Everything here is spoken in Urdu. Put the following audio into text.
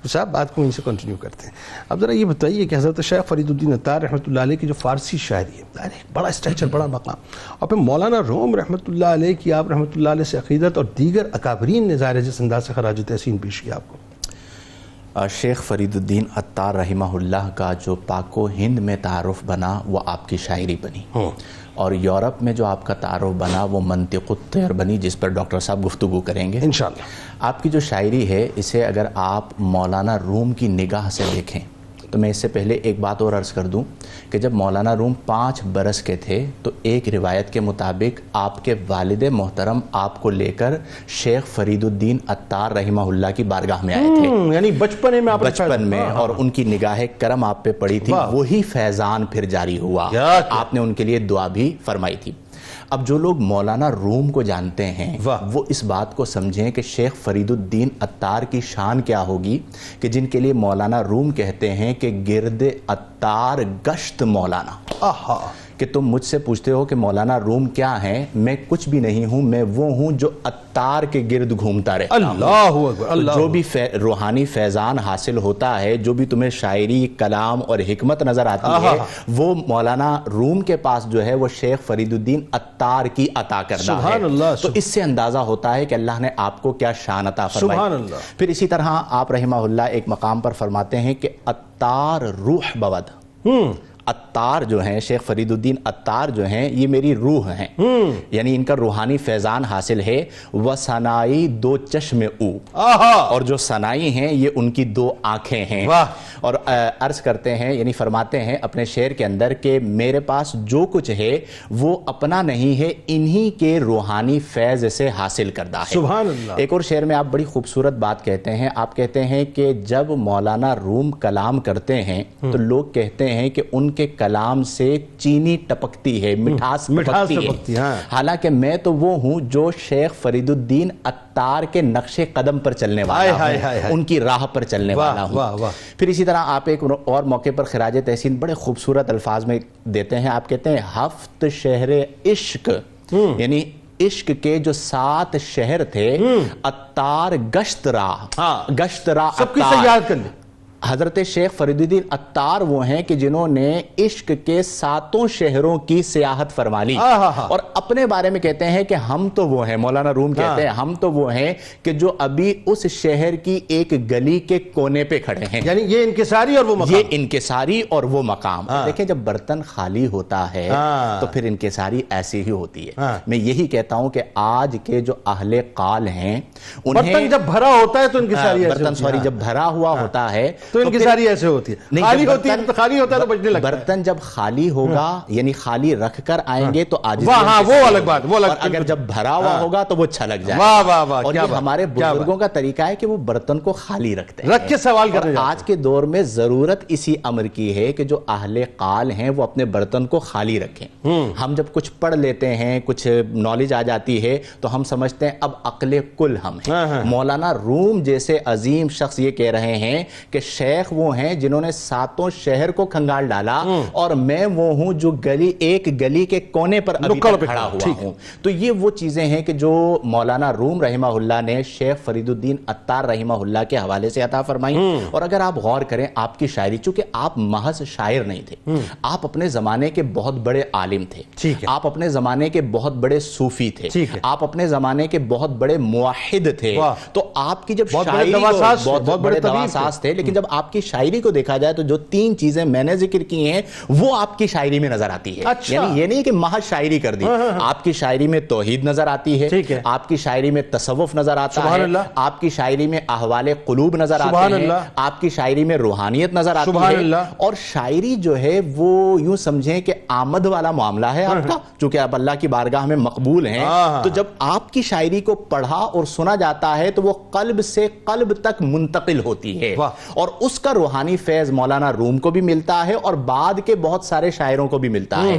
صاحب بات کو وہیں سے کنٹینیو کرتے ہیں. اب ذرا یہ بتائیے کہ حضرت شیخ فرید الدین عطار رحمۃ اللہ علیہ کی جو فارسی شاعری ہے، بڑا اسٹیچر، بڑا مقام، اور پھر مولانا روم رحمۃ اللہ علیہ کی آپ رحمۃ اللہ علیہ سے عقیدت اور دیگر اکابرین نے ظاہر جس انداز سے خراج تحسین پیش کیا آپ کو. شیخ فرید الدین عطار رحمہ اللہ کا جو پاک و ہند میں تعارف بنا وہ آپ کی شاعری بنی، اور یورپ میں جو آپ کا تعارف بنا وہ منطق الطیر بنی، جس پر ڈاکٹر صاحب گفتگو کریں گے انشاءاللہ. آپ کی جو شاعری ہے اسے اگر آپ مولانا روم کی نگاہ سے دیکھیں تو میں اس سے پہلے ایک بات اور عرض کر دوں کہ جب مولانا روم 5 برس کے تھے تو ایک روایت کے مطابق آپ کے والد محترم آپ کو لے کر شیخ فرید الدین عطار رحمہ اللہ کی بارگاہ میں آئے تھے، یعنی بچپن میں اور ان کی نگاہ کرم آپ پہ پڑی تھی، وہی فیضان پھر جاری ہوا، آپ نے ان کے لیے دعا بھی فرمائی تھی. اب جو لوگ مولانا روم کو جانتے ہیں وہ اس بات کو سمجھیں کہ شیخ فرید الدین عطار کی شان کیا ہوگی کہ جن کے لیے مولانا روم کہتے ہیں کہ گرد عطار گشت مولانا، کہ تم مجھ سے پوچھتے ہو کہ مولانا روم کیا ہیں، میں کچھ بھی نہیں ہوں، میں وہ ہوں جو عطار کے گرد گھومتا رہتا ہوں. اللہ اکبر. جو بھی روحانی فیضان حاصل ہوتا ہے، جو بھی تمہیں شاعری، کلام اور حکمت نظر آتی ہے، وہ مولانا روم کے پاس جو ہے وہ شیخ فرید الدین عطار کی عطا کردہ ہے. تو اس سے اندازہ ہوتا ہے کہ اللہ نے آپ کو کیا شان عطا فرمائی. پھر اسی طرح آپ رحمہ اللہ ایک مقام پر فرماتے ہیں کہ عطار روح بود، عطار جو ہیں شیخ فرید الدین عطار جو ہیں یہ میری روح ہیں، یعنی ان کا روحانی فیضان حاصل ہے. وَسَنَائی دو چشم او، اور جو سنائی ہیں یہ ان کی 2 آنکھیں ہیں. اور عرض کرتے ہیں یعنی فرماتے ہیں اپنے شعر کے اندر کہ میرے پاس جو کچھ ہے وہ اپنا نہیں ہے، انہی کے روحانی فیض سے حاصل کردہ ہے. سبحان اللہ. ایک اور شعر میں آپ بڑی خوبصورت بات کہتے ہیں، آپ کہتے ہیں کہ جب مولانا روم کلام کرتے ہیں تو لوگ کہتے ہیں کہ ان کے کلام سے چینی ٹپکتی ہے، مٹھاس ٹپکتی ہے، حالانکہ میں تو وہ ہوں جو شیخ فرید الدین عطار کے نقش قدم پر چلنے والا ہوں، ان کی راہ پر چلنے والا ہوں. پھر اسی طرح آپ ایک اور موقع پر خراج تحسین بڑے خوبصورت الفاظ میں دیتے ہیں، آپ کہتے ہیں 7 شہر عشق، یعنی عشق کے جو 7 شہر تھے، عطار گشت راہ، گشت راہ سب کی سیاحت کر لی. حضرت شیخ فرید الدین عطار وہ ہیں کہ جنہوں نے عشق کے 7 شہروں کی سیاحت فرما لی، اور اپنے بارے میں کہتے ہیں کہ ہم تو وہ ہیں، مولانا روم کہتے ہیں ہم تو وہ ہیں کہ جو ابھی اس شہر کی ایک گلی کے کونے پہ کھڑے ہیں. یعنی یہ انکساری اور وہ مقام، یہ انکساری اور وہ مقام. دیکھیں جب برتن خالی ہوتا ہے تو پھر انکساری ایسی ہی ہوتی ہے. میں یہی کہتا ہوں کہ آج کے جو اہل قال ہیں انہیں برتن جب بھرا ہوتا ہے تو انکساری برتن جب بھرا ہوا ہوتا ہے تو انکساری ایسے ہوتی ہے، خالی ہوتی ہے تو خالی ہوتا ہے تو بجنے لگتا ہے. برتن جب خالی ہوگا یعنی خالی رکھ کر آئیں گے تو عاجزی، وہ الگ بات، وہ الگ. اور اگر جب بھرا ہوا ہوگا تو وہ چھلک جائے. اور یہ ہمارے بزرگوں کا طریقہ ہے کہ وہ برتن کو خالی رکھتے ہیں، رکھ کے سوال کرنے جاتے ہیں. آج کے دور میں ضرورت اسی امر کی ہے کہ جو اہل قال ہیں وہ اپنے برتن کو خالی رکھیں. ہم جب کچھ پڑھ لیتے ہیں، کچھ نالج آ جاتی ہے تو ہم سمجھتے ہیں اب عقل کل ہم ہیں. مولانا روم جیسے عظیم شخص یہ کہہ رہے ہیں کہ شیخ وہ ہیں جنہوں نے 7 شہر کو کھنگال ڈالا، اور میں وہ ہوں جو ایک گلی کے کونے پر ابھی تک کھڑا ہوا ہوں. تو یہ وہ چیزیں ہیں کہ جو مولانا روم رحمہ اللہ نے شیخ فرید الدین عطار رحمہ اللہ کے حوالے سے عطا فرمائی. اور اگر آپ غور کریں آپ کی شاعری، چونکہ آپ محض شاعر نہیں تھے، آپ اپنے زمانے کے بہت بڑے عالم تھے، آپ اپنے زمانے کے بہت بڑے صوفی تھے، آپ اپنے زمانے کے بہت بڑے موحد تھے. تو آپ کی جب شاعری بہت بڑے دواساز تھے، لیکن جب آپ کی شاعری کو دیکھا جائے تو جو 3 چیزیں میں نے ذکر کی ہیں وہ آپ کی شاعری میں نظر آتی ہے. یعنی یہ نہیں کہ محض شاعری کر دی، آپ کی شاعری میں توحید نظر آتی ہے، آپ کی شاعری میں تصوف نظر آتا ہے، آپ کی شاعری میں احوال قلوب نظر آتے ہیں، آپ کی شاعری میں روحانیت نظر آتی ہے. اور شاعری جو ہے وہ یوں سمجھیں کہ آمد والا معاملہ ہے آپ کا، چونکہ آپ اللہ کی بارگاہ میں مقبول ہیں. تو جب آپ کی شاعری کو پڑھا اور سنا جاتا ہے تو وہ قلب سے قلب تک منتقل ہوتی ہے، اور اس کا روحانی فیض مولانا روم کو بھی ملتا ہے اور بعد کے بہت سارے شاعروں کو بھی ملتا ہے.